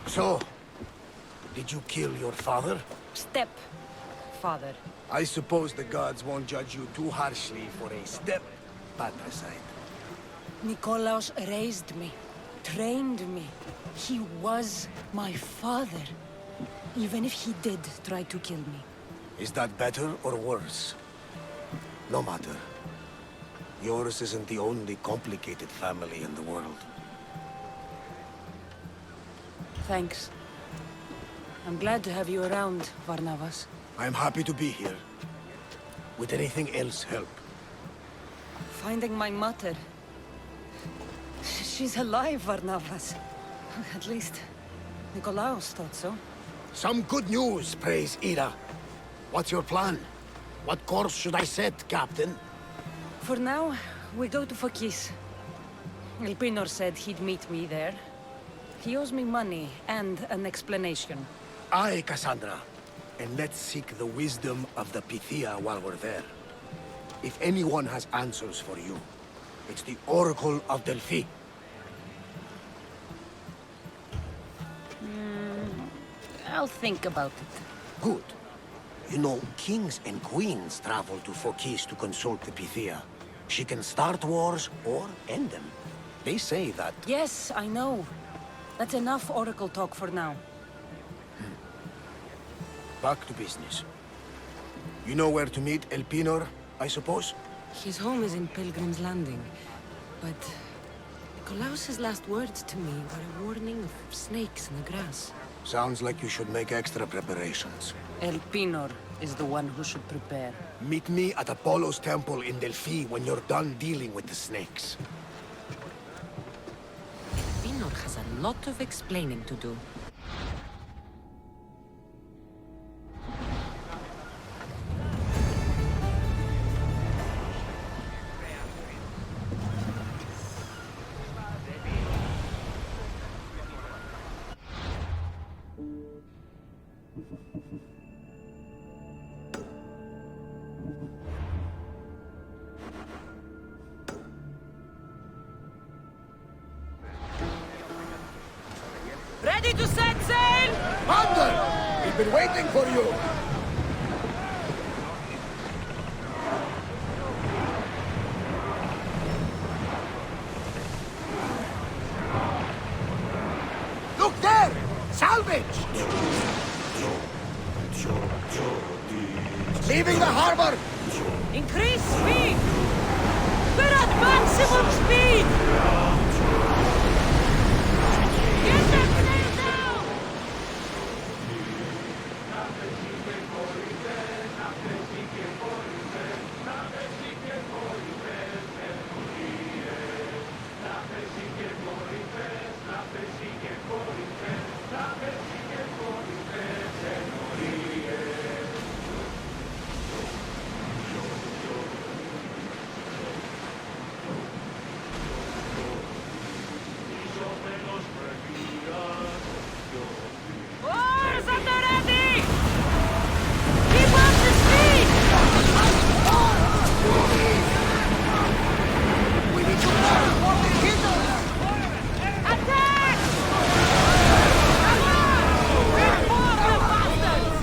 So, did you kill your father? Step-father. I suppose the gods won't judge you too harshly for a step-patricide. Nikolaos raised me, trained me. He was my father. Even if he did try to kill me. Is that better or worse? No matter. Yours isn't the only complicated family in the world. Thanks. I'm glad to have you around, Varnavas. I'm happy to be here. Would anything else help? Finding my mother. She's alive, Varnavas. At least, Nikolaos thought so. Some good news, praise Ira. What's your plan? What course should I set, Captain? For now, we go to Phokis. Elpenor said he'd meet me there. He owes me money and an explanation. Aye, Kassandra. And let's seek the wisdom of the Pythia while we're there. If anyone has answers for you, it's the Oracle of Delphi. I'll think about it. Good. You know, kings and queens travel to Phokis to consult the Pythia. She can start wars or end them. They say that... Yes, I know. That's enough oracle talk for now. Back to business. You know where to meet Elpenor, I suppose? His home is in Pilgrim's Landing, but Nikolaos' last words to me were a warning of snakes in the grass. Sounds like you should make extra preparations. Elpenor is the one who should prepare. Meet me at Apollo's temple in Delphi when you're done dealing with the snakes. Elpenor has a lot of explaining to do. Ready to set sail! Commander! We've been waiting for you! Look there! Salvage! Leaving the harbor! Increase speed! We're at maximum speed! Get that sail down! Oars at the ready! Keep up the speed! We need to move before they hit us! Attack! Come on! Reinforce the bastards!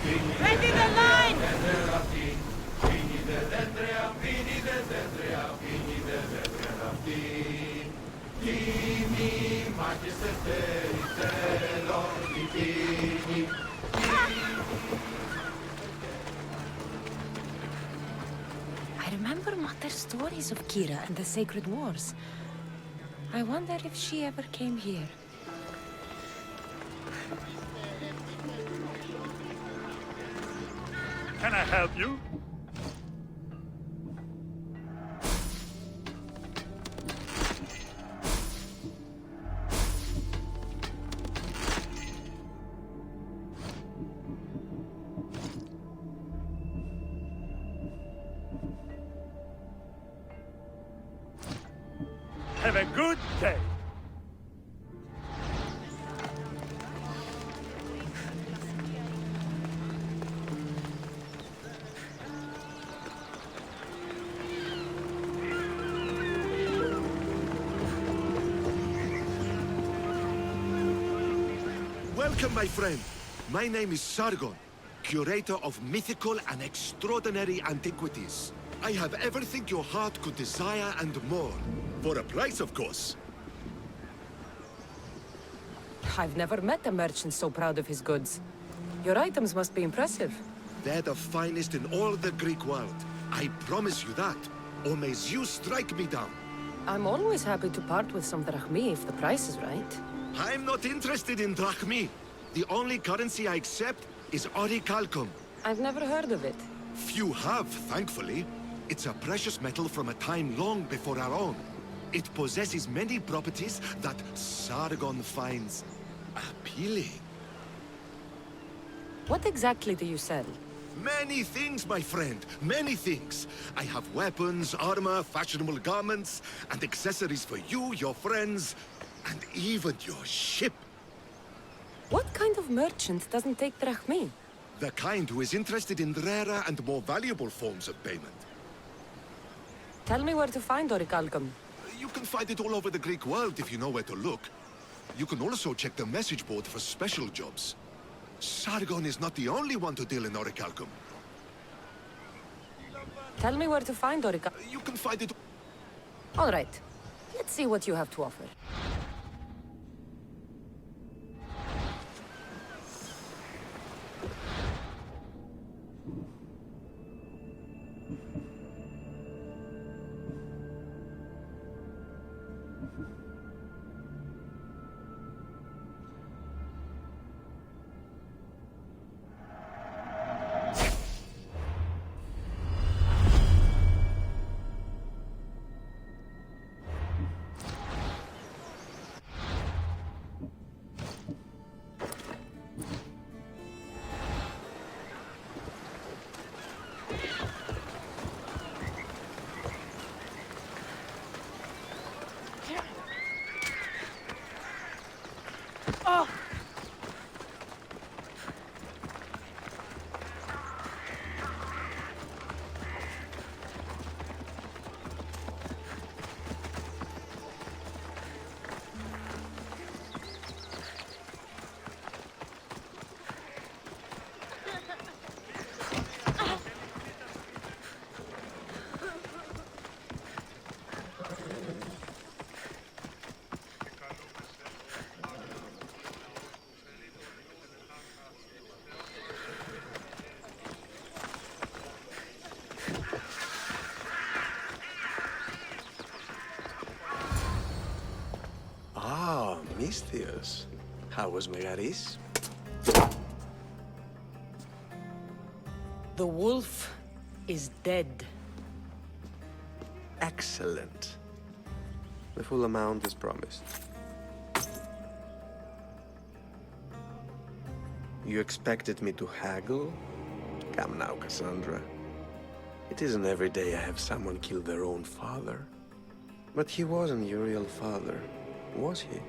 Ready the line! I remember Mother's stories of Kira and the Sacred Wars. I wonder if she ever came here. Can I help you? Have a good day. Welcome, my friend. My name is Sargon, curator of mythical and extraordinary antiquities. I have everything your heart could desire and more. For a price, of course. I've never met a merchant so proud of his goods. Your items must be impressive. They're the finest in all the Greek world. I promise you that. Or may Zeus strike me down. I'm always happy to part with some drachmi if the price is right. I'm not interested in drachmi. The only currency I accept is orichalcum. I've never heard of it. Few have, thankfully. It's a precious metal from a time long before our own. It possesses many properties that Sargon finds appealing. What exactly do you sell? Many things, my friend, many things. I have weapons, armor, fashionable garments, and accessories for you, your friends, and even your ship. What kind of merchant doesn't take drachmi? The kind who is interested in rarer and more valuable forms of payment. Tell me where to find orichalcum. You can find it all over the Greek world if you know where to look. You can also check the message board for special jobs. Sargon is not the only one to deal in orichalcum. Tell me where to find orichalcum. You can find it... All right. Let's see what you have to offer. Photios. How was Megaris? The wolf is dead. Excellent. The full amount is promised. You expected me to haggle? Come now, Kassandra. It isn't every day I have someone kill their own father. But he wasn't your real father, was he?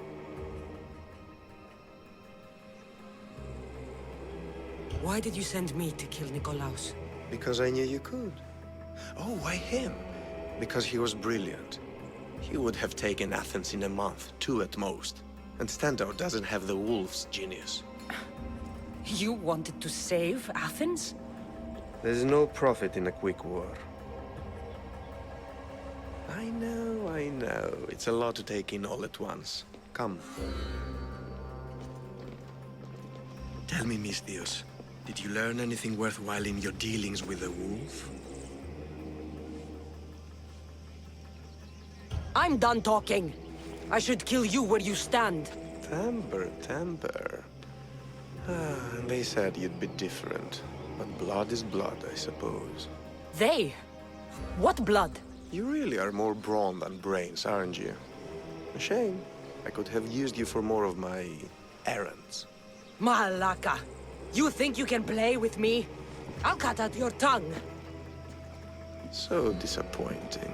Why did you send me to kill Nikolaos? Because I knew you could. Oh, why him? Because he was brilliant. He would have taken Athens in a month, 2 at most. And Stentor doesn't have the wolf's genius. You wanted to save Athens? There's no profit in a quick war. I know. It's a lot to take in all at once. Come. Tell me, Misthios, did you learn anything worthwhile in your dealings with the wolf? I'm done talking. I should kill you where you stand. Temper. And they said you'd be different. But blood is blood, I suppose. They? What blood? You really are more brawn than brains, aren't you? A shame. I could have used you for more of my errands. Malaka! You think you can play with me? I'll cut out your tongue. So disappointing.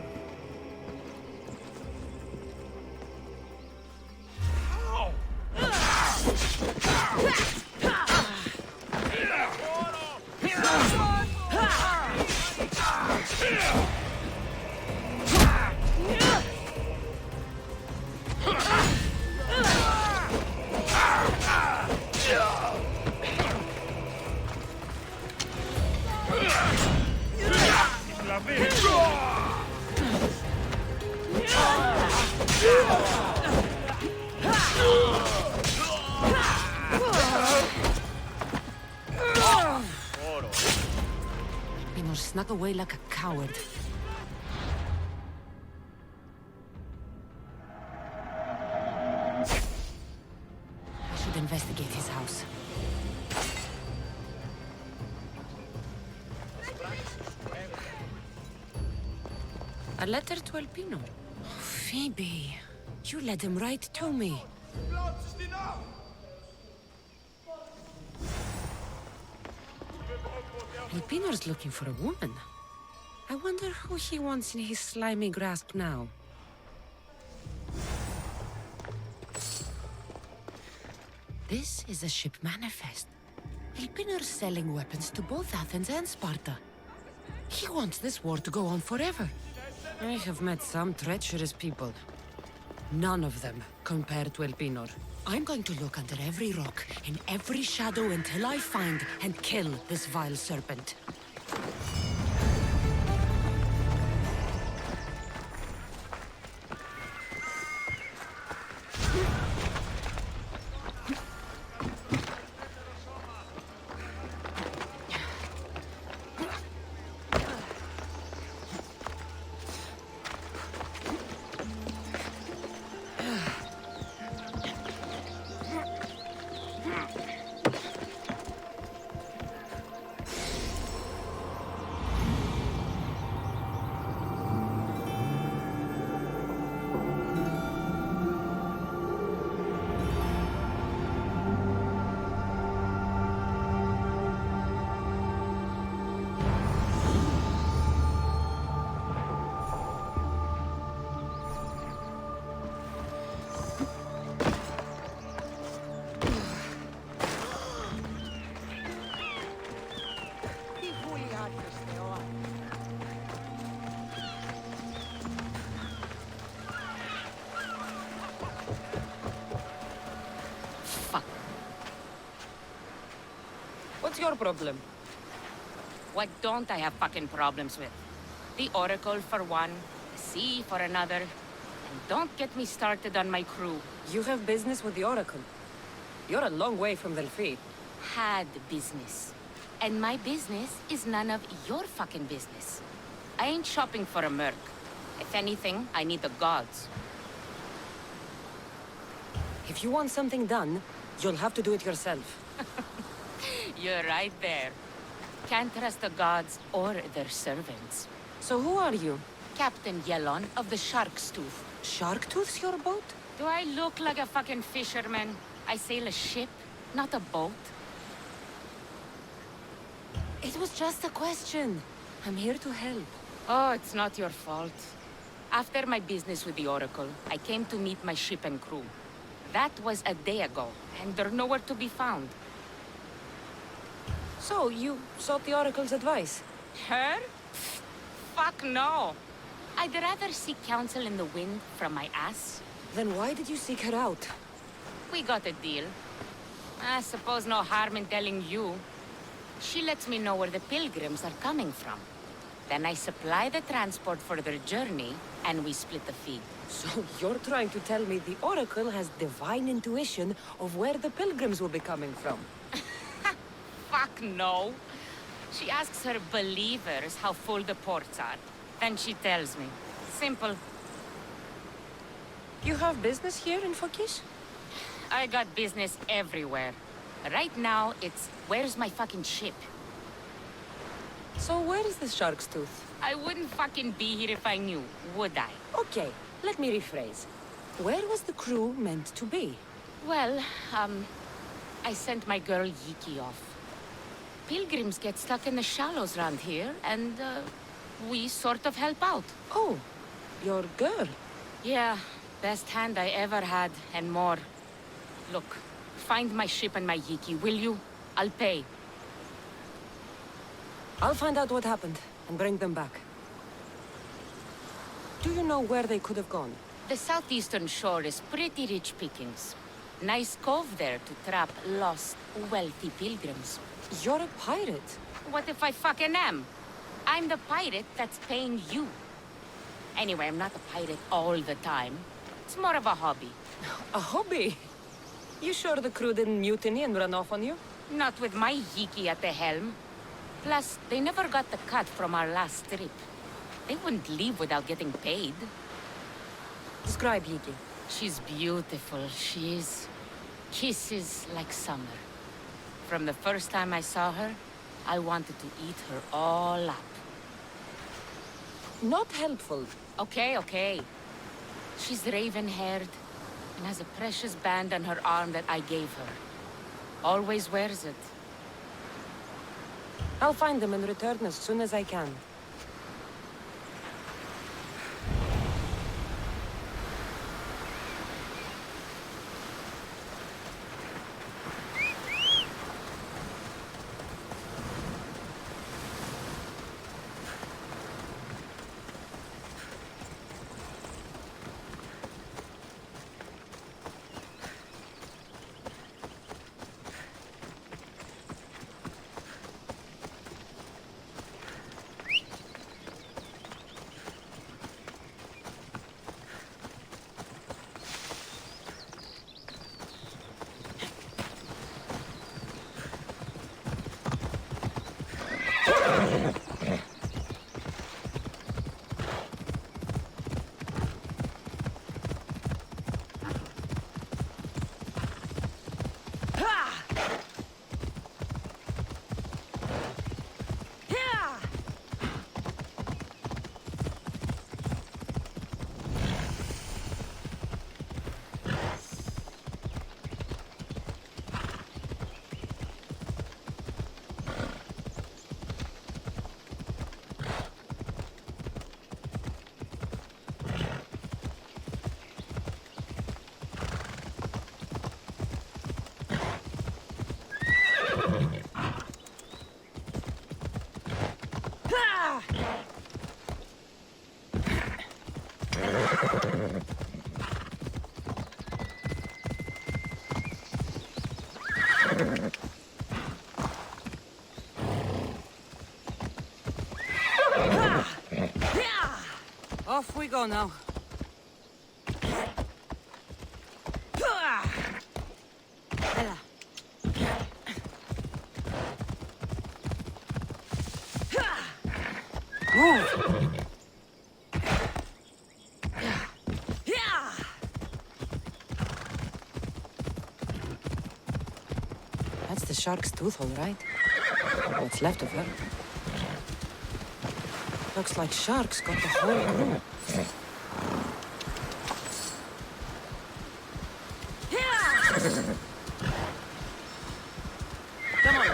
Elpenor snuck away like a coward. I should investigate his house. A letter to Elpenor. Oh, Phoebe, you led him right to me. Elpenor's looking for a woman. I wonder who he wants in his slimy grasp now. This is a ship manifest. Elpenor's selling weapons to both Athens and Sparta. He wants this war to go on forever. I have met some treacherous people. None of them compared to Elpenor. I'm going to look under every rock, in every shadow until I find and kill this vile serpent. What's your problem? What don't I have fucking problems with? The Oracle for one, the sea for another, and don't get me started on my crew. You have business with the Oracle. You're a long way from Delphi. Had business. And my business is none of your fucking business. I ain't shopping for a merc. If anything, I need the gods. If you want something done, you'll have to do it yourself. You're right there. Can't trust the gods or their servants. So who are you? Captain Yelon of the Shark's Tooth. Sharktooth's your boat? Do I look like a fucking fisherman? I sail a ship, not a boat. It was just a question. I'm here to help. Oh, it's not your fault. After my business with the Oracle, I came to meet my ship and crew. That was a day ago, and they're nowhere to be found. So, you sought the Oracle's advice? Her? Fuck no. I'd rather seek counsel in the wind from my ass. Then why did you seek her out? We got a deal. I suppose no harm in telling you. She lets me know where the pilgrims are coming from. Then I supply the transport for their journey, and we split the fee. So you're trying to tell me the Oracle has divine intuition of where the pilgrims will be coming from? Fuck no. She asks her believers how full the ports are. Then she tells me. Simple. You have business here in Phokis? I got business everywhere. Right now, it's, where's my fucking ship? So where is the shark's tooth? I wouldn't fucking be here if I knew, would I? Okay, let me rephrase. Where was the crew meant to be? Well, I sent my girl Yiki off. Pilgrims get stuck in the shallows around here, and, we sort of help out. Oh, your girl. Yeah, best hand I ever had, and more. Look, find my ship and my Yiki, will you? I'll pay. I'll find out what happened and bring them back. Do you know where they could have gone? The southeastern shore is pretty rich pickings. Nice cove there to trap lost, wealthy pilgrims. You're a pirate. What if I fucking am? I'm the pirate that's paying you. Anyway, I'm not a pirate all the time. It's more of a hobby. A hobby? You sure the crew didn't mutiny and run off on you? Not with my Yiki at the helm. Plus, they never got the cut from our last trip. They wouldn't leave without getting paid. Describe Yiki. She's beautiful, she is. Kisses like summer. From the first time I saw her, I wanted to eat her all up. Not helpful. Okay. She's raven-haired and has a precious band on her arm that I gave her. Always wears it. I'll find them and return as soon as I can. Off we go now. Move! That's the shark's tooth, all right. What's left of her. Looks like sharks got the whole crew. Come on.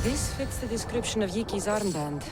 This fits the description of Yiki's armband.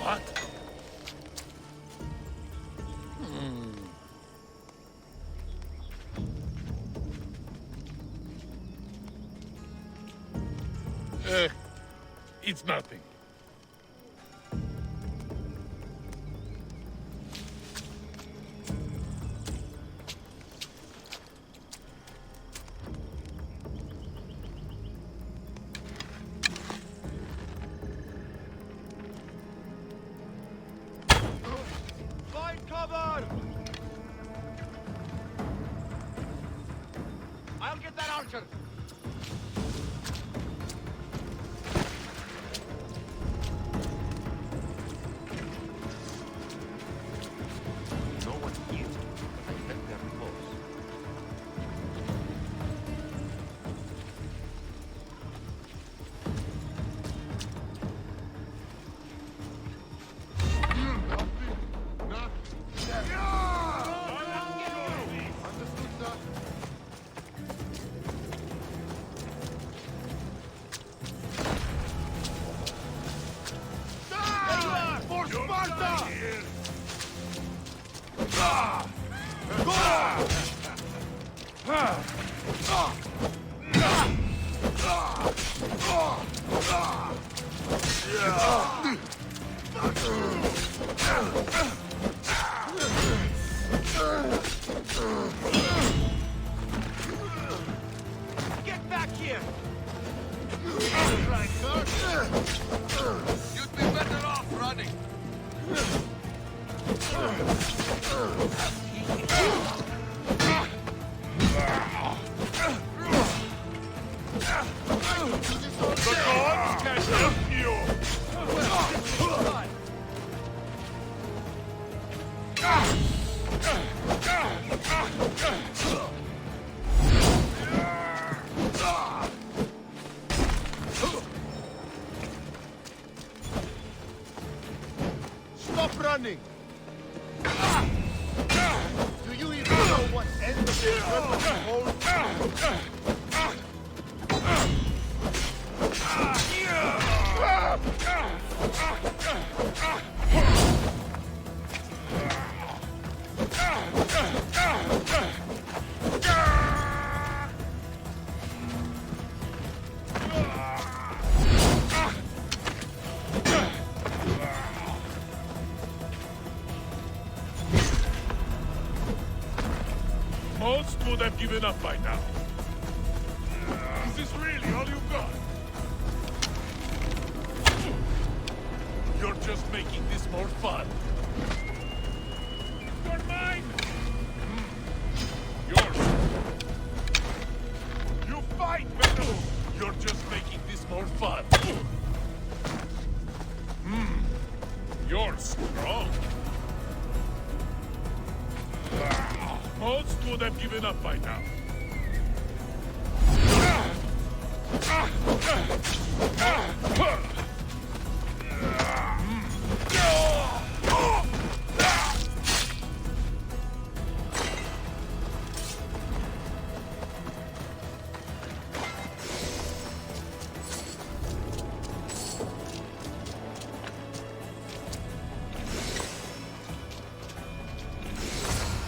What? It's nothing. Find cover! I'll get that archer! No one here. I bet they're close. For Sparta! Get back here! You'd be better off running. The gods can help you! Stop running! Do you even know what end of this weapon holds? Most would have given up by now. Is this really all you got? You're just making this more fun. You're mine! Yours. You fight, Venom! You're just making this more fun. You're strong. Most would have given up by now.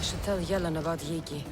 I should tell Yellen about Yiki.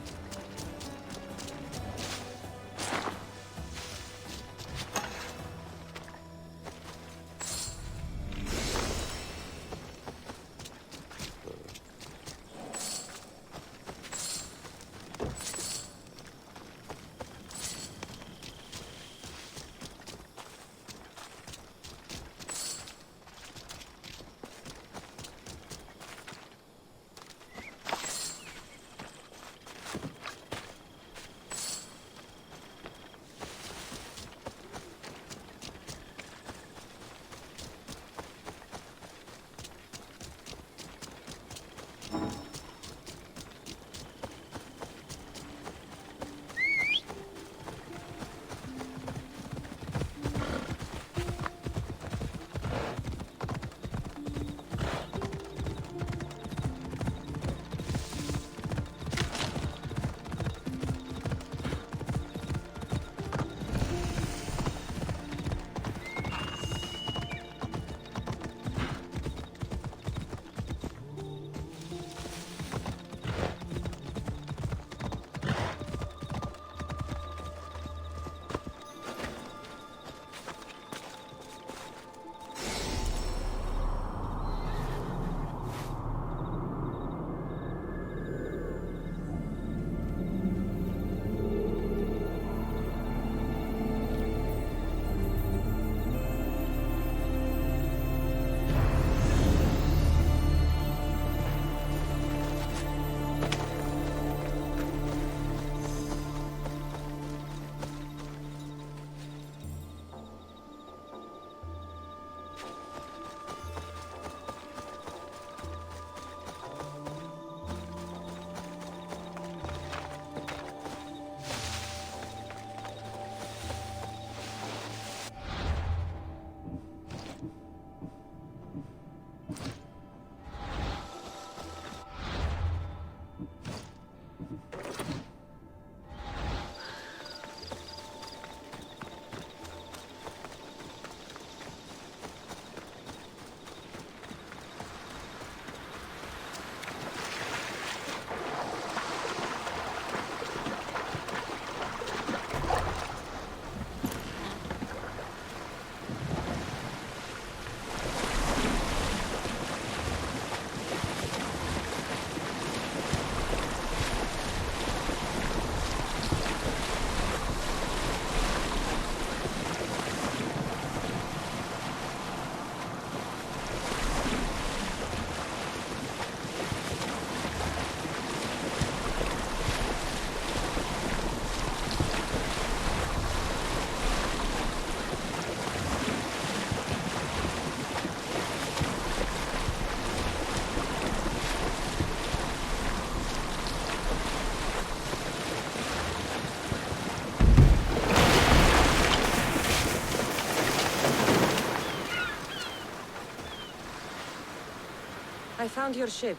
I found your ship.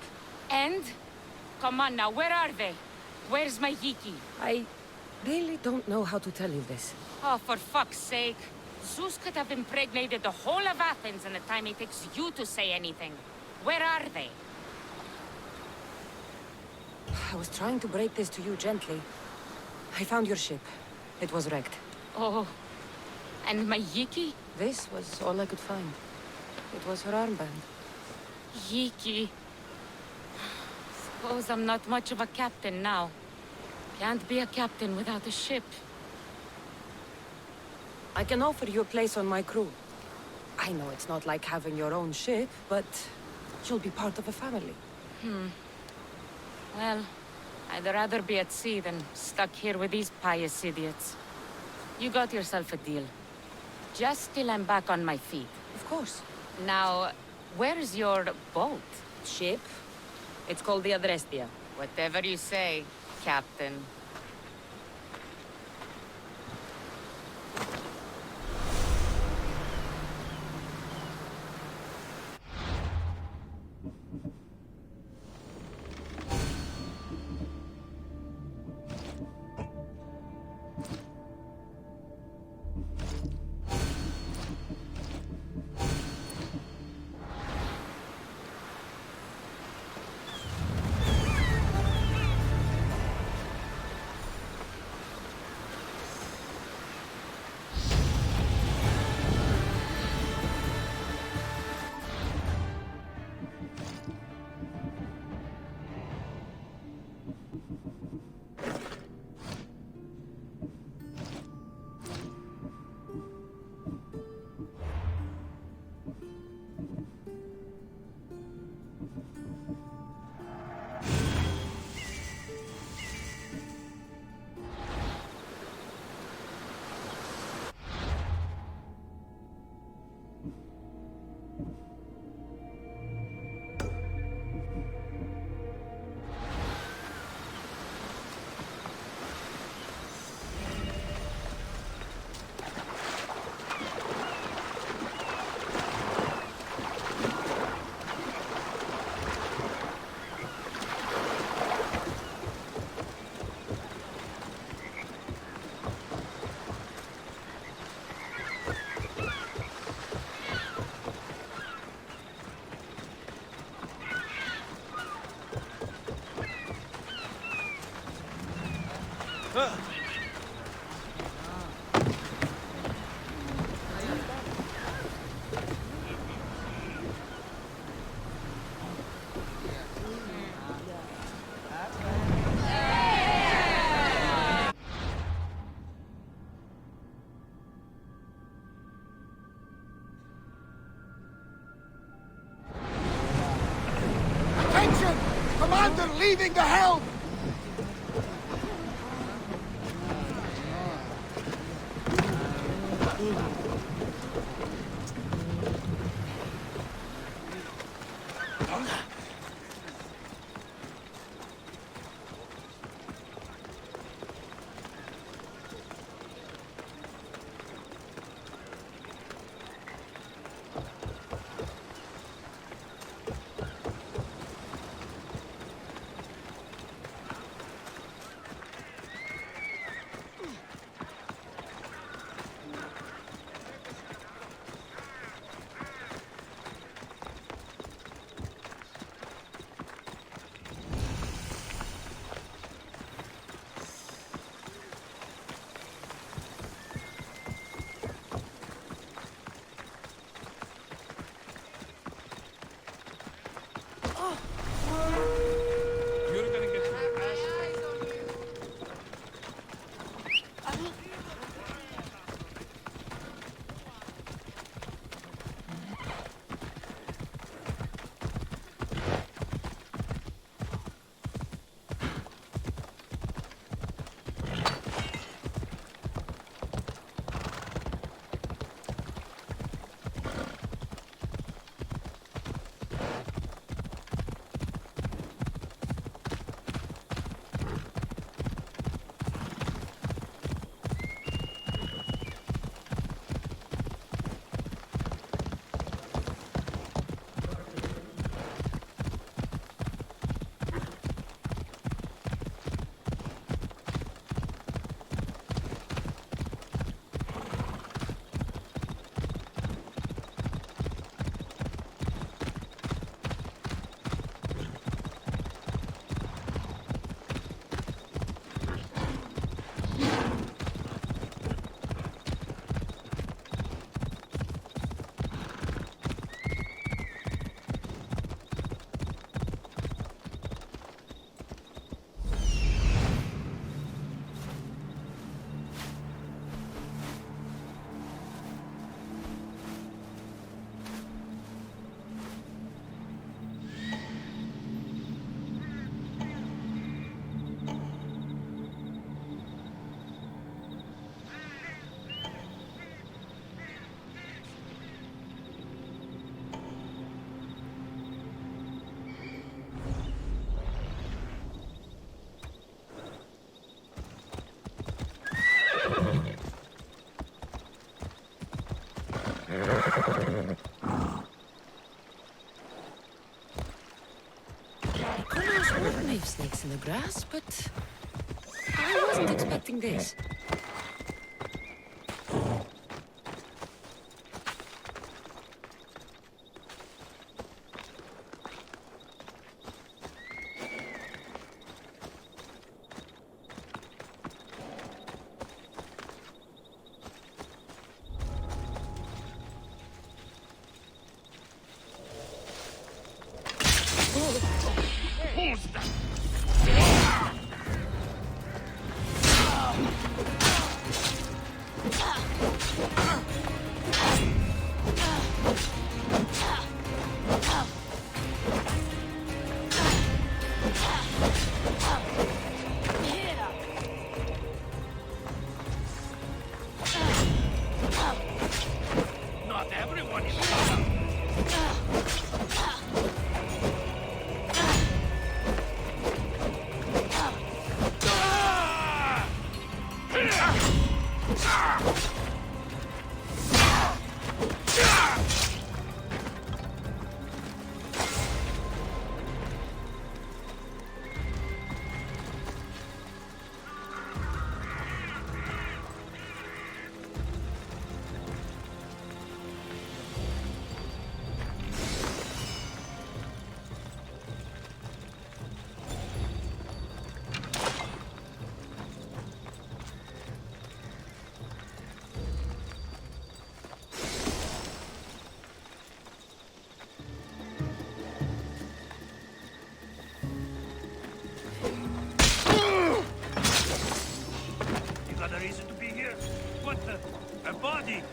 And? Come on now, where are they? Where's my Yiki? I really don't know how to tell you this. Oh, for fuck's sake. Zeus could have impregnated the whole of Athens in the time it takes you to say anything. Where are they? I was trying to break this to you gently. I found your ship. It was wrecked. Oh, and my Yiki? This was all I could find. It was her armband. Yiki. Suppose I'm not much of a captain now. Can't be a captain without a ship. I can offer you a place on my crew. I know it's not like having your own ship, but you'll be part of a family. Well, I'd rather be at sea than stuck here with these pious idiots. You got yourself a deal. Just till I'm back on my feet. Of course. Now, where's your boat? Ship? It's called the Adrestia. Whatever you say, Captain. Attention! Commander leaving the helm! snakes in the grass, but I wasn't expecting this. Who's that? Not everyone is welcome. You got a reason to be here? What the? A body?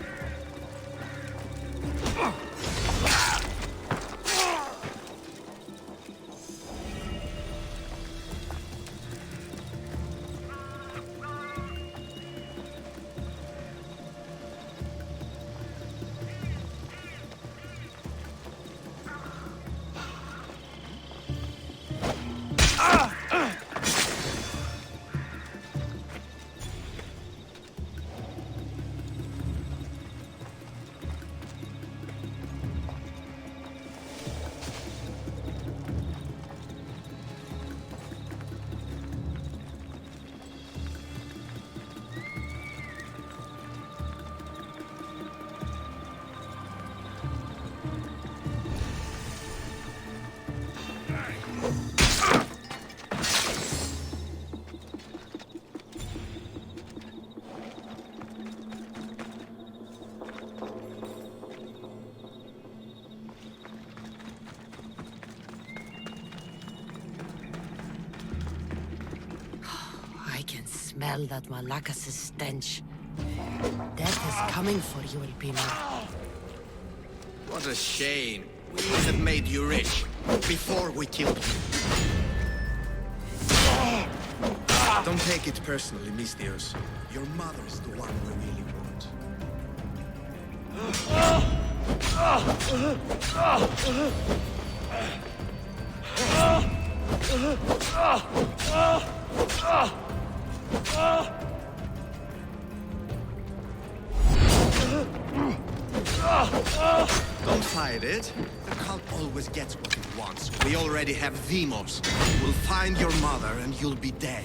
I can smell that Malakas' stench. Death is coming for you, Elpenor. What a shame. We would have made you rich before we killed you. Don't take it personally, Photios. Your mother is the one we really want. Don't fight it. The cult always gets what it wants. We already have Demos. We'll find your mother and you'll be dead.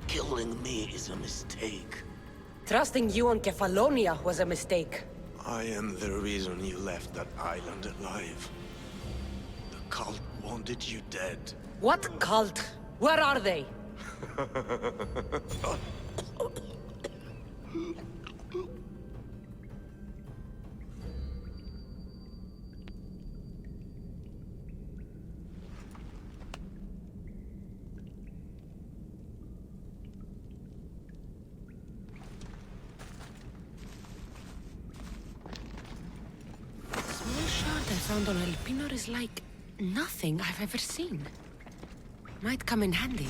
Killing me is a mistake. Trusting you on Kefalonia was a mistake. I am the reason you left that island alive. The cult wanted you dead. What cult? Where are they? Small shard I found on Elpenor is like nothing I've ever seen. Might come in handy.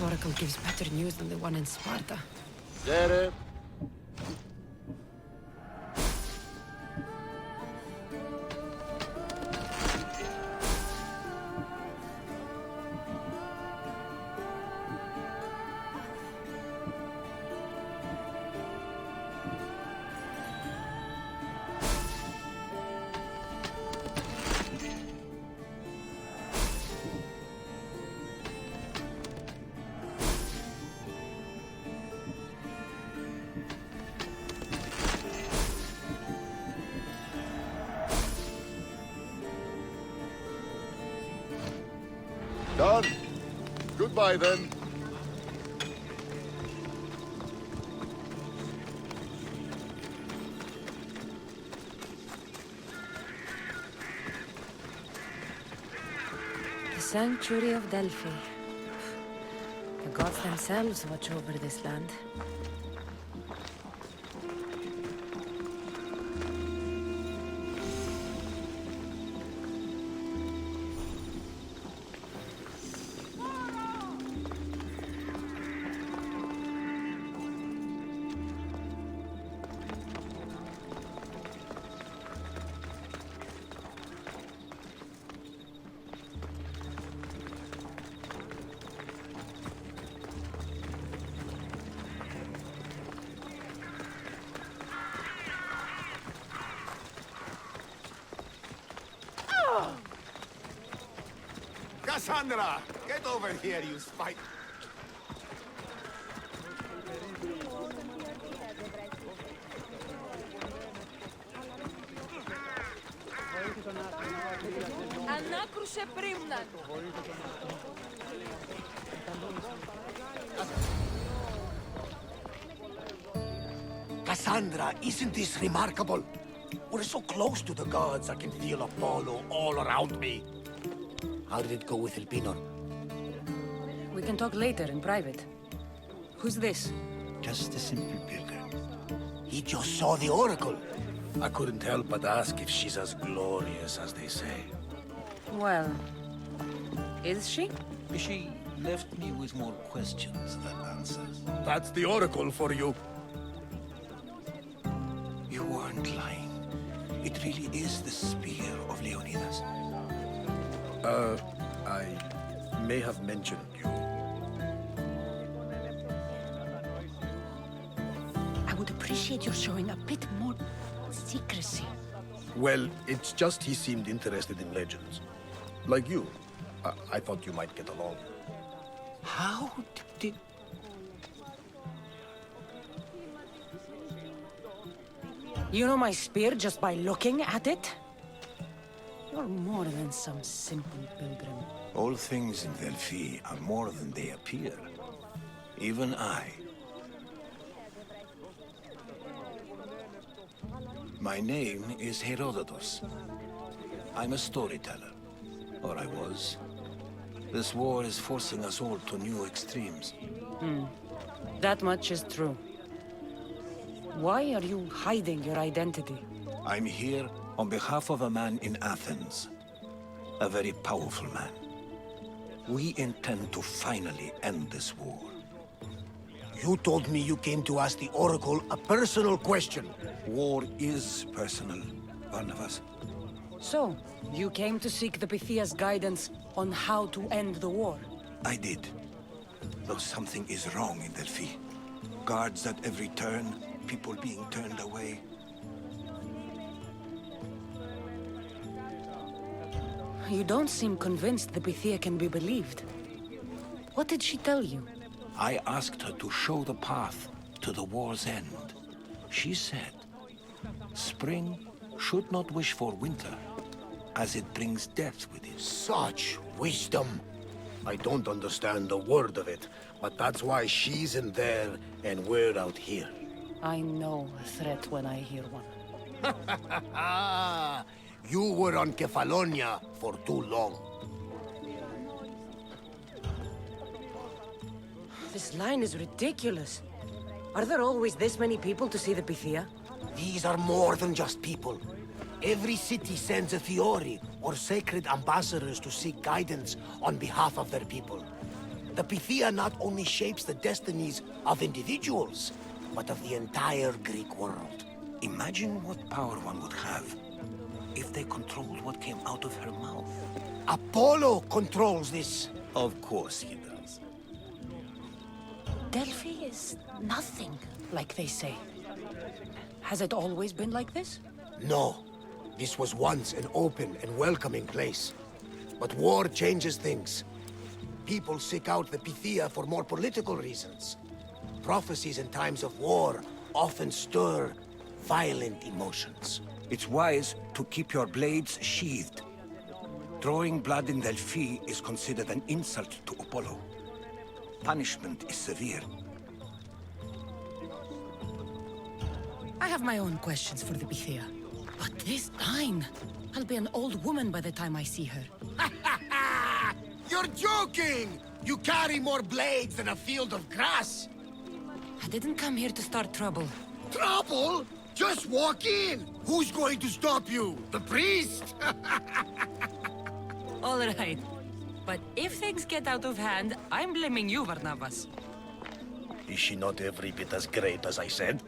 This oracle gives better news than the one in Sparta. Get it? Done. Goodbye, then. The Sanctuary of Delphi. The gods themselves watch over this land. Kassandra! Get over here, you spite! Ανάκρουσε πρίμναν! Kassandra, isn't this remarkable? We're so close to the gods, I can feel Apollo all around me. How did it go with Elpenor? We can talk later in private. Who's this? Just a simple pilgrim. He just saw the oracle. I couldn't help but ask if she's as glorious as they say. Well, is she? She left me with more questions than answers. That's the oracle for you. You weren't lying. It really is the spear of Leonidas. I may have mentioned you. I would appreciate your showing a bit more secrecy. Well, it's just he seemed interested in legends. Like you. I thought you might get along. How did... You know my spear just by looking at it? You're more than some simple pilgrim. All things in Delphi are more than they appear. Even I. My name is Herodotus. I'm a storyteller. Or I was. This war is forcing us all to new extremes. That much is true. Why are you hiding your identity? I'm here on behalf of a man in Athens. A very powerful man. We intend to finally end this war. You told me you came to ask the oracle a personal question. War is personal, Barnabas. So, you came to seek the Pythia's guidance on how to end the war? I did. Though something is wrong in Delphi. Guards at every turn, people being turned away. You don't seem convinced the Pythia can be believed. What did she tell you? I asked her to show the path to the war's end. She said, spring should not wish for winter, as it brings death with it. Such wisdom. I don't understand a word of it, but that's why she's in there and we're out here. I know a threat when I hear one. You were on Kefalonia for too long. This line is ridiculous. Are there always this many people to see the Pythia? These are more than just people. Every city sends a Fiori or sacred ambassadors to seek guidance on behalf of their people. The Pythia not only shapes the destinies of individuals, but of the entire Greek world. Imagine what power one would have if they controlled what came out of her mouth. Apollo controls this. Of course he does. Delphi is nothing, like they say. Has it always been like this? No. This was once an open and welcoming place. But war changes things. People seek out the Pythia for more political reasons. Prophecies in times of war often stir violent emotions. It's wise to keep your blades sheathed. Drawing blood in Delphi is considered an insult to Apollo. Punishment is severe. I have my own questions for the Pythia. But this time, I'll be an old woman by the time I see her. You're joking! You carry more blades than a field of grass! I didn't come here to start trouble. Trouble? Just walk in! Who's going to stop you? The priest? All right. But if things get out of hand, I'm blaming you, Barnabas. Is she not every bit as great as I said?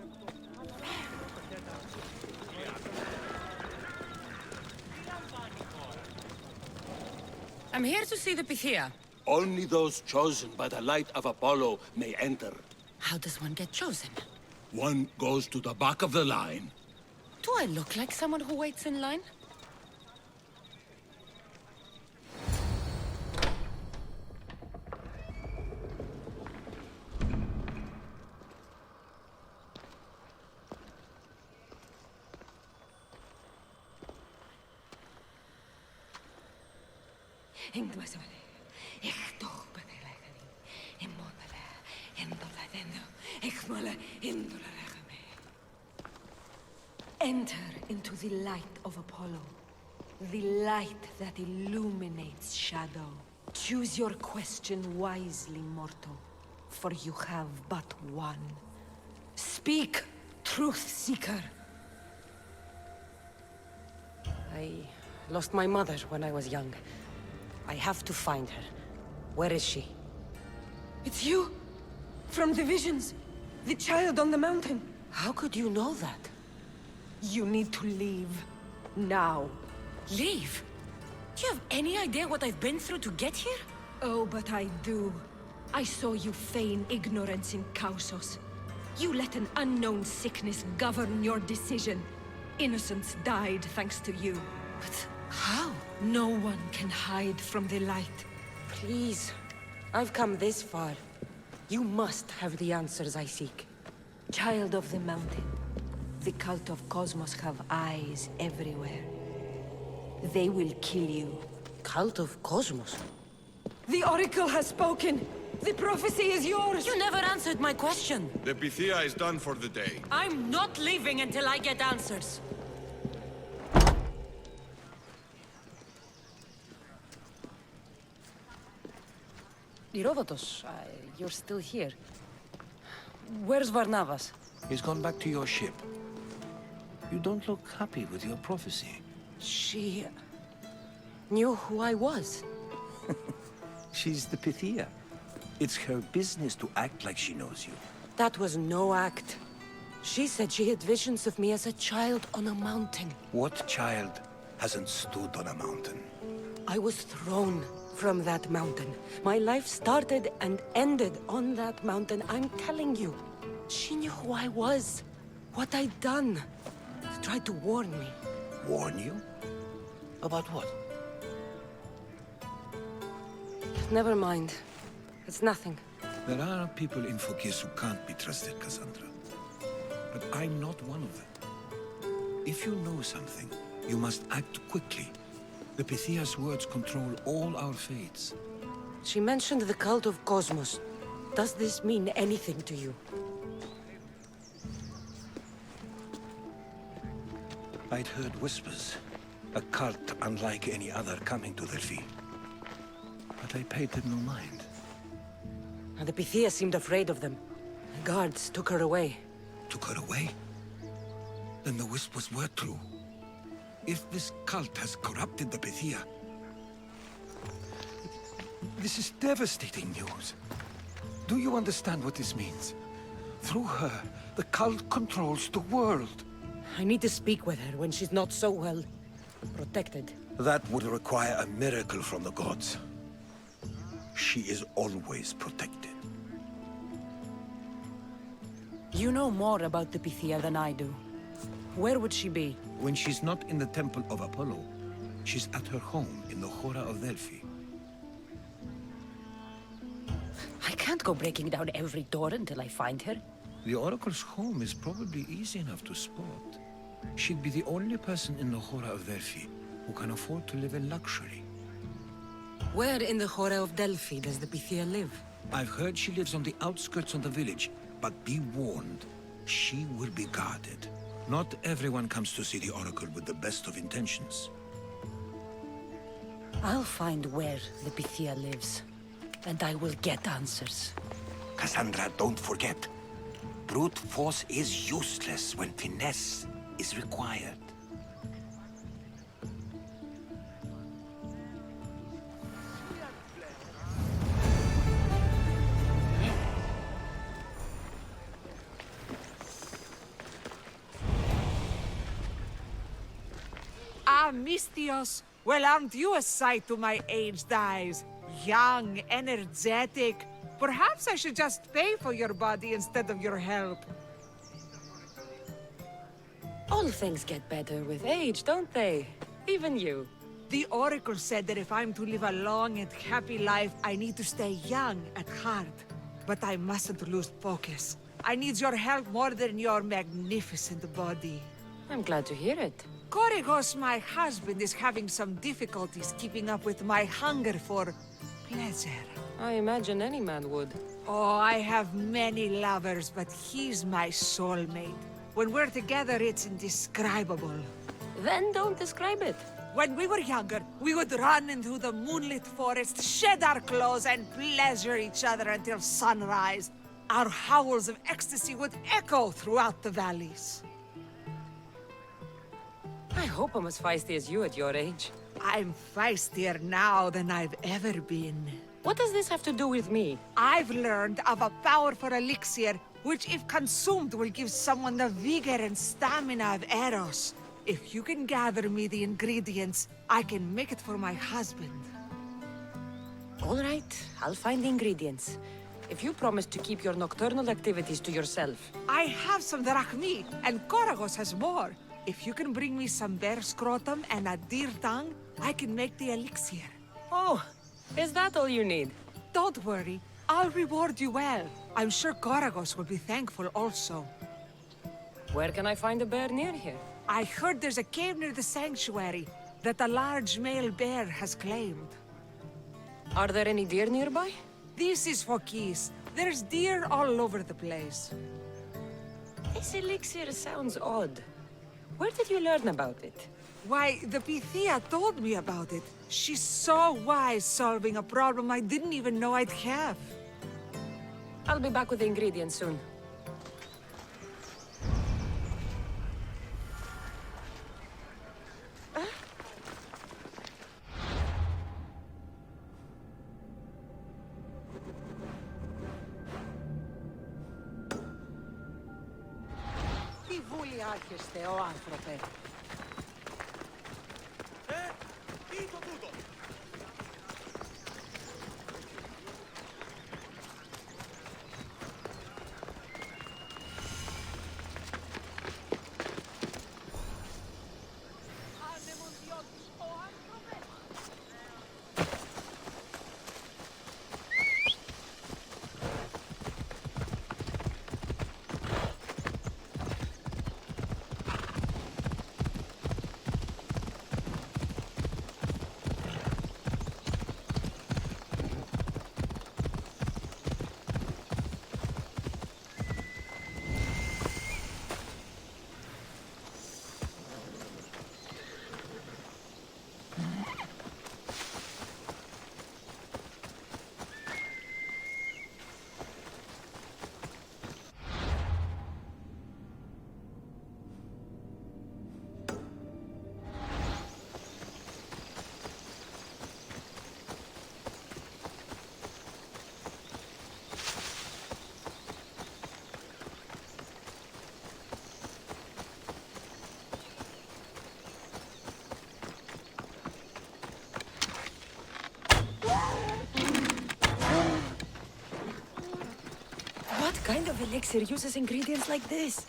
I'm here to see the Pythia. Only those chosen by the light of Apollo may enter. How does one get chosen? One goes to the back of the line. Do I look like someone who waits in line? Enter into the light of Apollo. The light that illuminates shadow. Choose your question wisely, mortal. For you have but one. Speak, truth seeker. I lost my mother when I was young. I have to find her. Where is she? It's you! From the visions! The child on the mountain! How could you know that? You need to leave. Now. Leave? Do you have any idea what I've been through to get here? Oh, but I do. I saw you feign ignorance in Kausos. You let an unknown sickness govern your decision. Innocents died thanks to you. But how? No one can hide from the light. Please. I've come this far. You must have the answers I seek. Child of the mountain, the Cult of Kosmos have eyes everywhere. They will kill you. Cult of Kosmos? The Oracle has spoken! The prophecy is yours! You never answered my question! The Pythia is done for the day. I'm not leaving until I get answers! Herodotus, you're still here. Where's Barnabas? He's gone back to your ship. You don't look happy with your prophecy. She knew who I was. She's the Pythia. It's her business to act like she knows you. That was no act. She said she had visions of me as a child on a mountain. What child hasn't stood on a mountain? I was thrown from that mountain. My life started and ended on that mountain, I'm telling you. She knew who I was, what I'd done. She tried to warn me. Warn you? About what? Never mind. It's nothing. There are people in Phokis who can't be trusted, Kassandra. But I'm not one of them. If you know something, you must act quickly. The Pythia's words control all our fates. She mentioned the Cult of Kosmos. Does this mean anything to you? I'd heard whispers. A cult unlike any other coming to Delphi. But I paid them no mind. And the Pythia seemed afraid of them. The guards took her away. Took her away? Then the whispers were true. If this cult has corrupted the Pythia, This is devastating news. Do you understand what this means? Through her, the cult controls the world. I need to speak with her when she's not so well protected. That would require a miracle from the gods. She is always protected. You know more about the Pythia than I do. Where would she be? When she's not in the Temple of Apollo, she's at her home in the Hora of Delphi. I can't go breaking down every door until I find her. The Oracle's home is probably easy enough to spot. She'd be the only person in the Hora of Delphi who can afford to live in luxury. Where in the Hora of Delphi does the Pythia live? I've heard she lives on the outskirts of the village, but be warned, she will be guarded. Not everyone comes to see the Oracle with the best of intentions. I'll find where the Pythia lives, and I will get answers. Kassandra, don't forget. Brute force is useless when finesse is required. Photios, well, aren't you a sight to my aged eyes? Young, energetic. Perhaps I should just pay for your body instead of your help. All things get better with age, don't they? Even you. The Oracle said that if I'm to live a long and happy life, I need to stay young at heart. But I mustn't lose focus. I need your help more than your magnificent body. I'm glad to hear it. Korigos, my husband, is having some difficulties keeping up with my hunger for pleasure. I imagine any man would. Oh, I have many lovers, but he's my soulmate. When we're together, it's indescribable. Then don't describe it. When we were younger, we would run into the moonlit forest, shed our clothes, and pleasure each other until sunrise. Our howls of ecstasy would echo throughout the valleys. I hope I'm as feisty as you at your age. I'm feistier now than I've ever been. What does this have to do with me? I've learned of a powerful elixir, which if consumed will give someone the vigor and stamina of Eros. If you can gather me the ingredients, I can make it for my husband. All right, I'll find the ingredients. If you promise to keep your nocturnal activities to yourself. I have some drachmi, and Koragos has more. If you can bring me some bear scrotum and a deer tongue, I can make the elixir. Oh, is that all you need? Don't worry, I'll reward you well. I'm sure Koragos will be thankful also. Where can I find a bear near here? I heard there's a cave near the sanctuary that a large male bear has claimed. Are there any deer nearby? This is Phokis. There's deer all over the place. This elixir sounds odd. Where did you learn about it? Why, the Pythia told me about it. She's so wise solving a problem I didn't even know I'd have. I'll be back with the ingredients soon. Τι βούλη άρχεστε, ο άνθρωπε. What kind of elixir uses ingredients like this?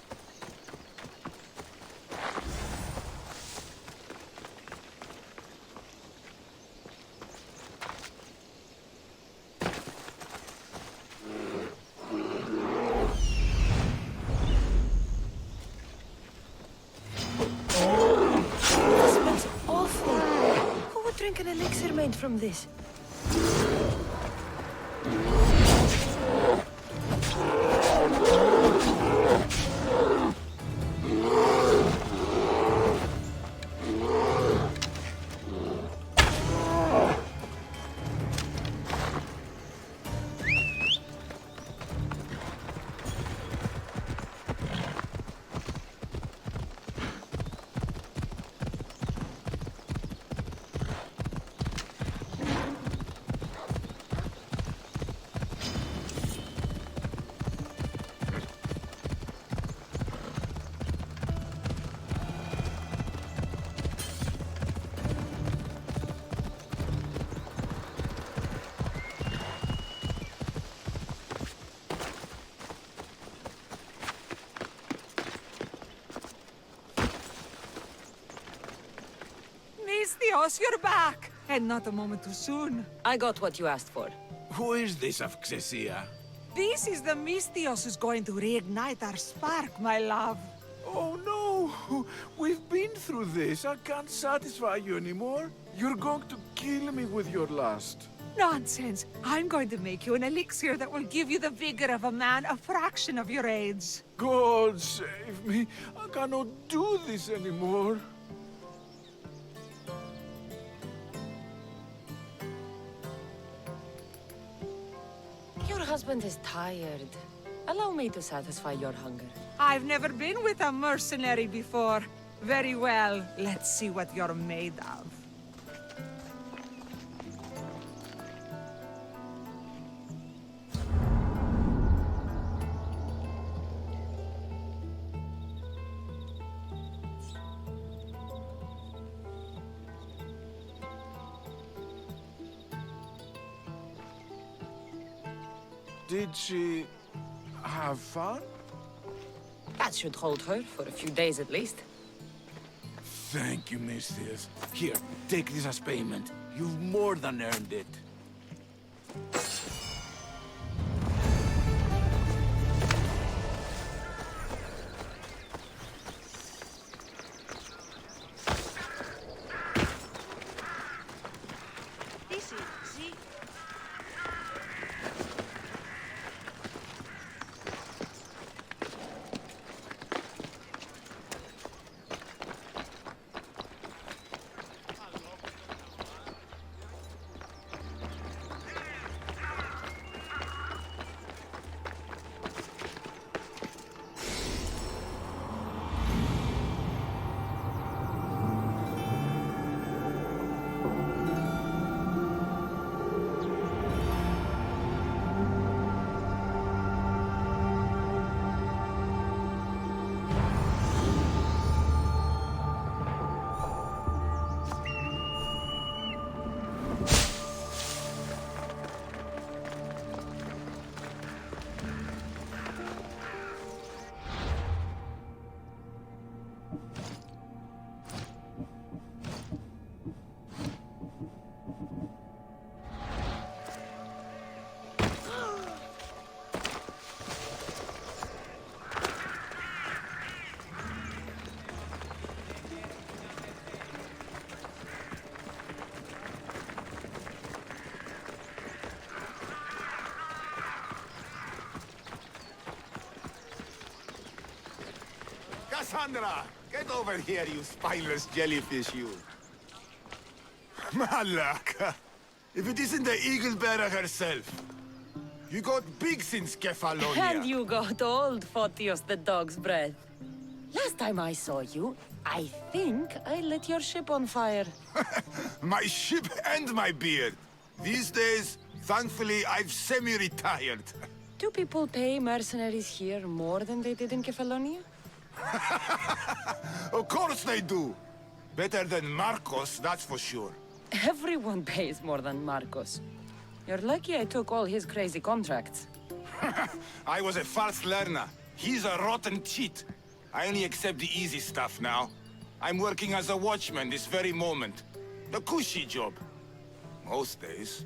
This smells awful. Who would drink an elixir made from this? Photios, you're back! And not a moment too soon. I got what you asked for. Who is this of Xesia? This is the Mystios who's going to reignite our spark, my love. Oh no! We've been through this. I can't satisfy you anymore. You're going to kill me with your lust. Nonsense. I'm going to make you an elixir that will give you the vigor of a man a fraction of your age. God save me. I cannot do this anymore. Your husband is tired. Allow me to satisfy your hunger. I've never been with a mercenary before. Very well. Let's see what you're made of. Did she have fun? That should hold her for a few days at least. Thank you, Mystios. Here, take this as payment. You've more than earned it. Kassandra, get over here, you spineless jellyfish, you. Malaka, if it isn't the eagle bearer herself. You got big since Kefalonia. And you got old, Photios the dog's breath. Last time I saw you, I think I lit your ship on fire. My ship and my beard. These days, thankfully, I've semi-retired. Do people pay mercenaries here more than they did in Kefalonia? Of course they do. Better than Marcos, that's for sure. Everyone pays more than Marcos. You're lucky I took all his crazy contracts. I was a fast learner. He's a rotten cheat. I only accept the easy stuff now. I'm working as a watchman this very moment. The cushy job. Most days.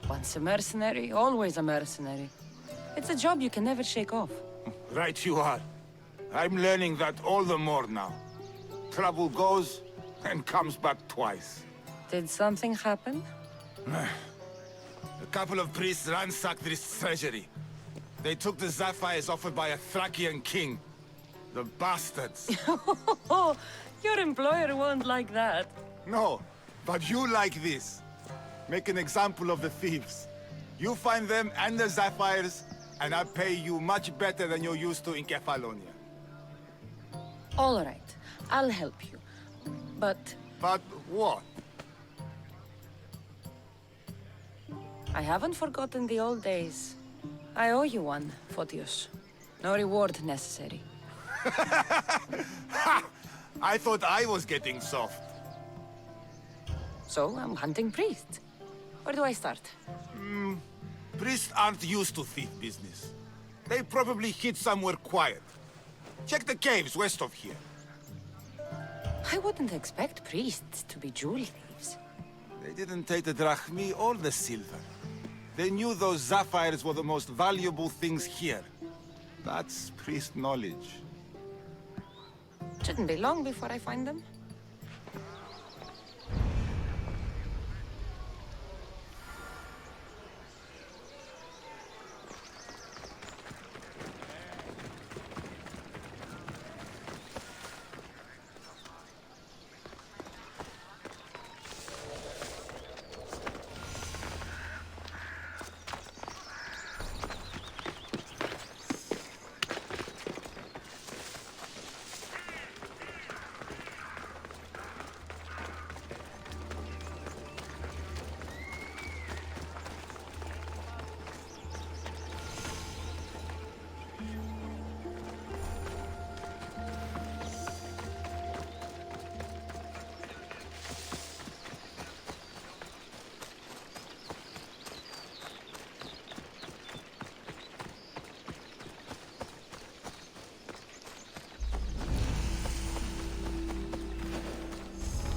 Once a mercenary, always a mercenary. It's a job you can never shake off. Right you are. I'm learning that all the more now. Trouble goes and comes back twice. Did something happen? A couple of priests ransacked this treasury. They took the sapphires offered by a Thracian king. The bastards. Your employer won't like that. No, but you like this. Make an example of the thieves. You find them and the sapphires, and I pay you much better than you're used to in Kefalonia. All right, I'll help you. But But what? I haven't forgotten the old days. I owe you one, Photios. No reward necessary. I thought I was getting soft. So I'm hunting priests. Where do I start? Priests aren't used to thief business. They probably hid somewhere quiet. Check the caves west of here. I wouldn't expect priests to be jewel thieves. They didn't take the drachmi or the silver. They knew those sapphires were the most valuable things here. That's priest knowledge. Shouldn't be long before I find them.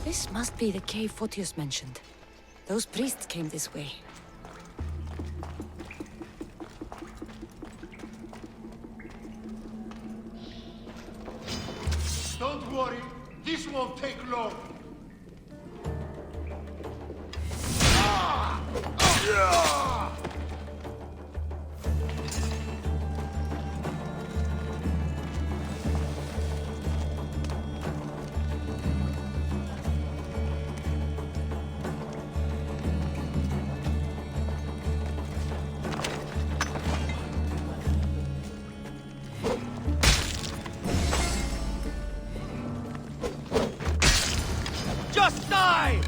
This must be the cave Photios mentioned. Those priests came this way. Don't worry, this won't take long. Just die!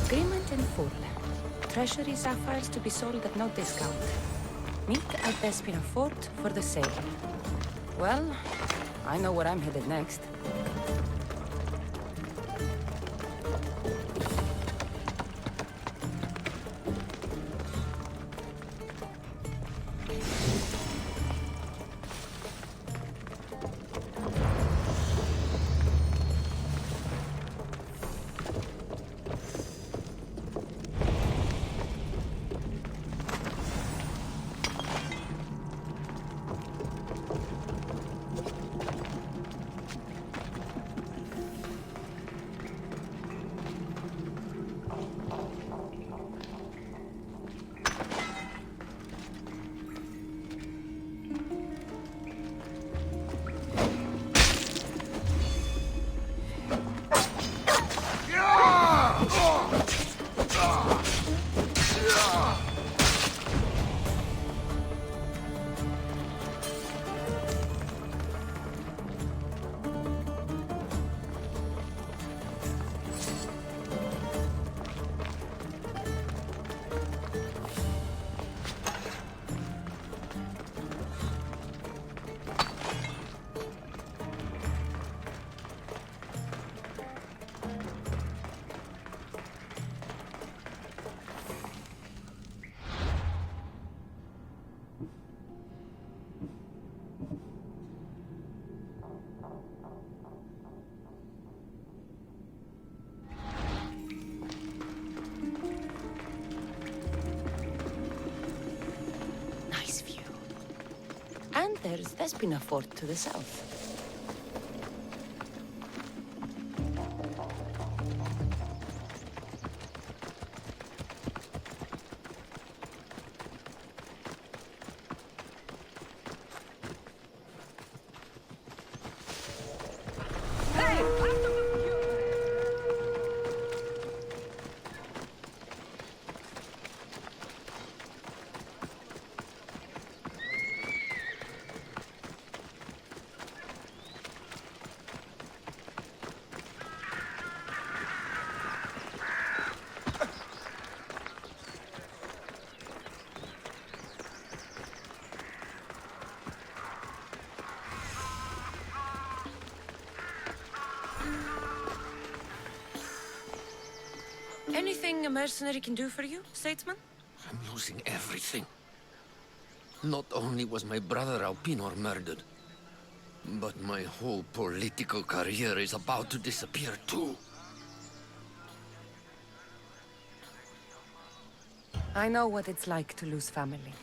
Agreement in full. Treasury sapphires to be sold at no discount. Meet at Despina Fort for the sale. Well, I know where I'm headed next. there's Vespina Fort to the south. Anything a mercenary can do for you, statesman? I'm losing everything. Not only was my brother Elpenor murdered, but my whole political career is about to disappear too. I know what it's like to lose family.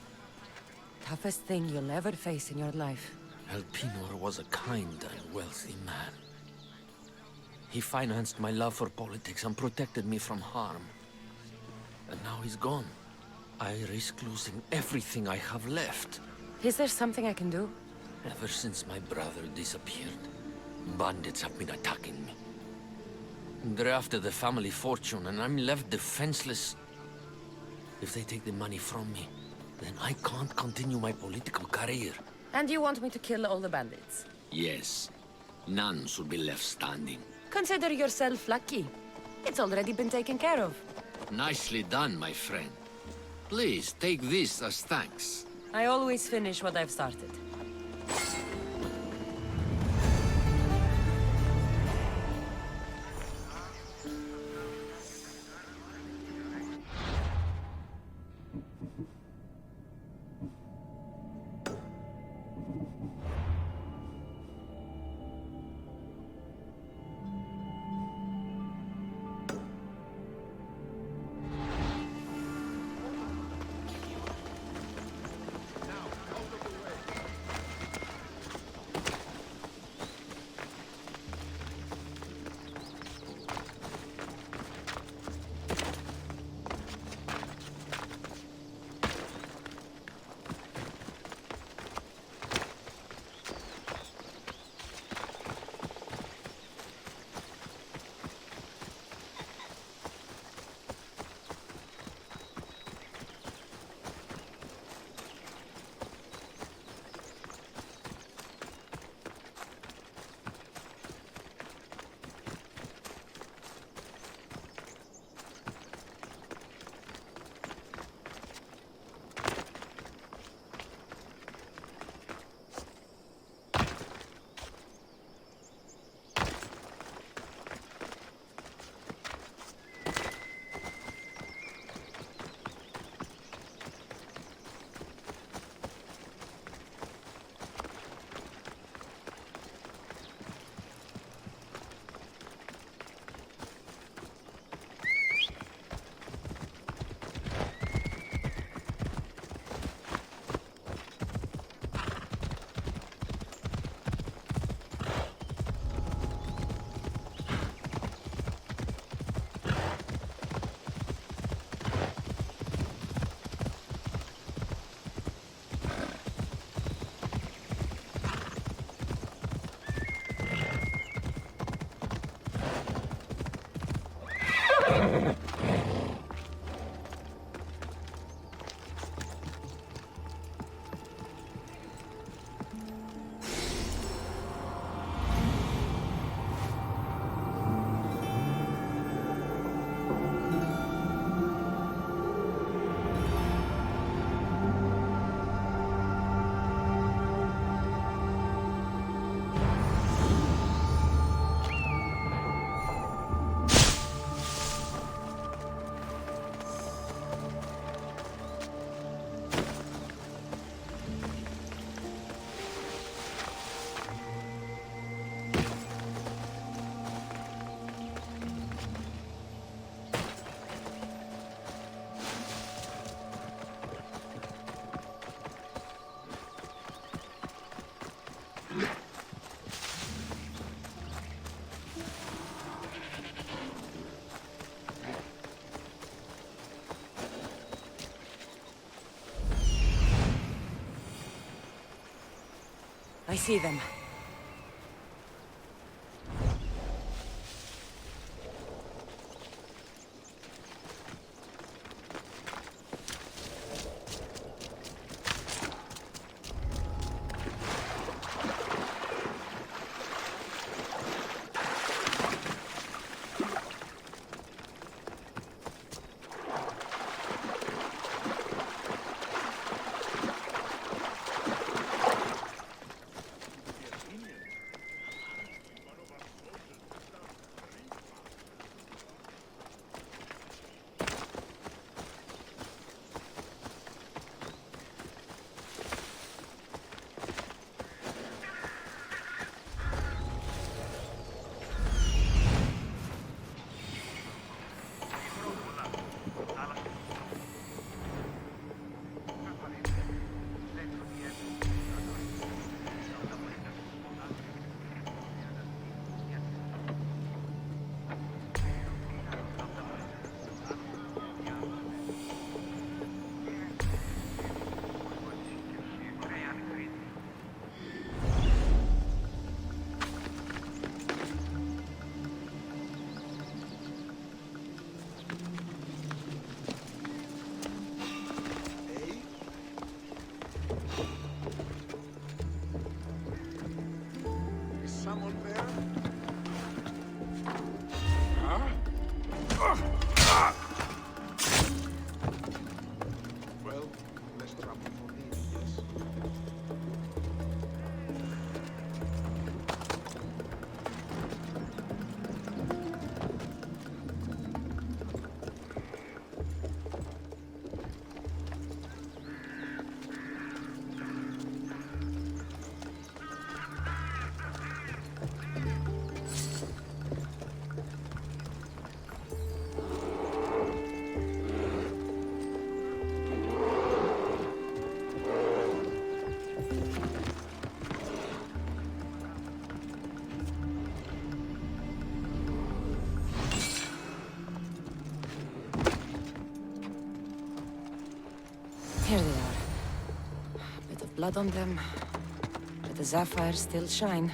Toughest thing you'll ever face in your life. Elpenor was a kind and wealthy man. He financed my love for politics and protected me from harm. And now he's gone. I risk losing everything I have left. Is there something I can do? Ever since my brother disappeared, bandits have been attacking me. They're after the family fortune, and I'm left defenseless. If they take the money from me, then I can't continue my political career. And you want me to kill all the bandits? Yes. None should be left standing. Consider yourself lucky. It's already been taken care of. Nicely done, my friend. Please, take this as thanks. I always finish what I've started. I see them. Here they are. A bit of blood on them, but the sapphires still shine.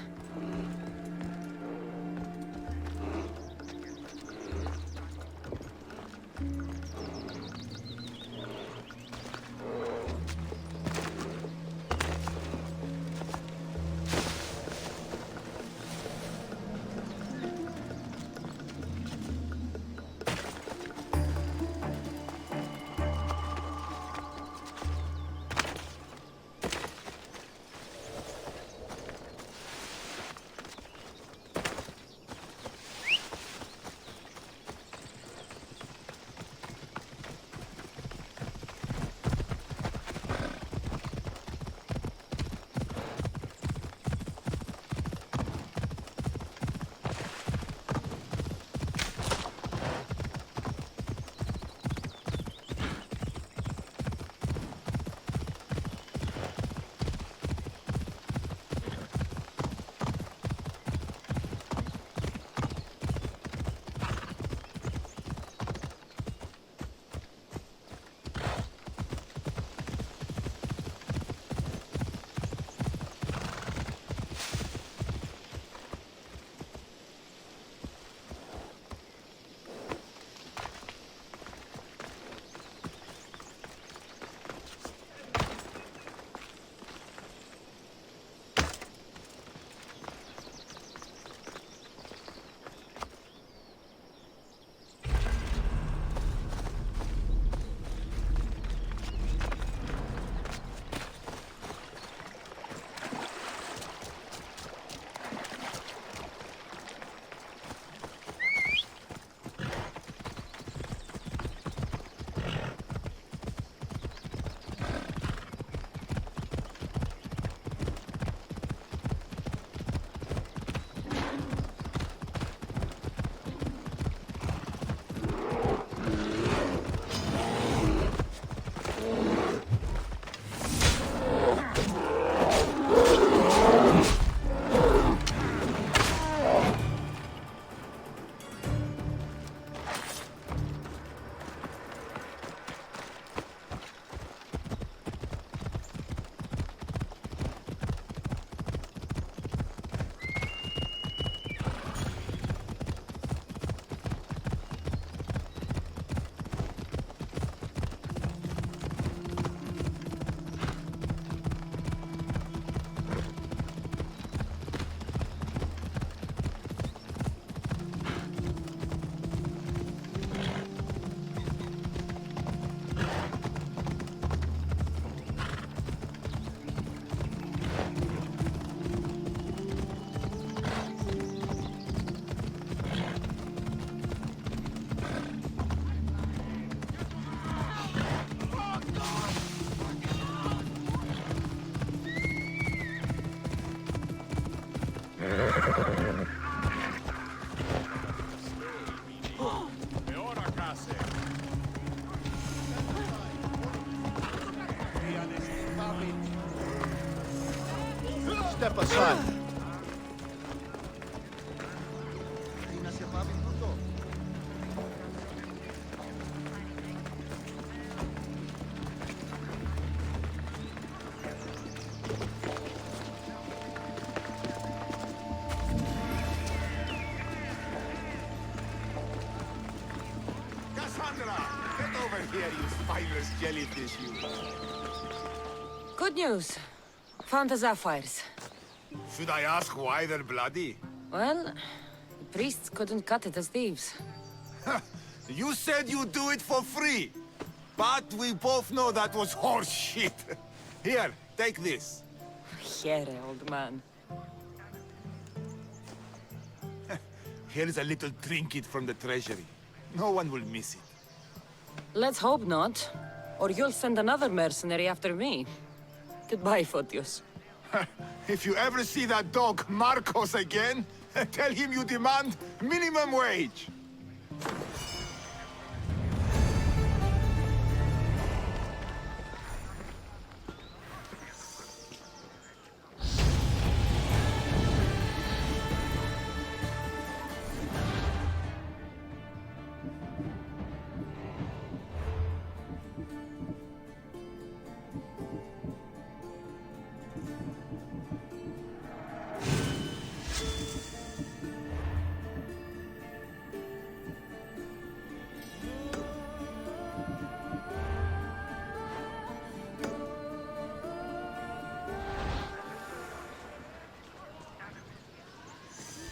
Step aside. Kassandra, get over here, you spineless jellyfish, you. Good news. Found the sapphires. Should I ask why they're bloody? Well, the priests couldn't cut it as thieves. You said you'd do it for free. But we both know that was horse shit. Here, take this. Here, old man. Here's a little trinket from the treasury. No one will miss it. Let's hope not. Or you'll send another mercenary after me. Goodbye, Photios. If you ever see that dog Marcos again, tell him you demand minimum wage.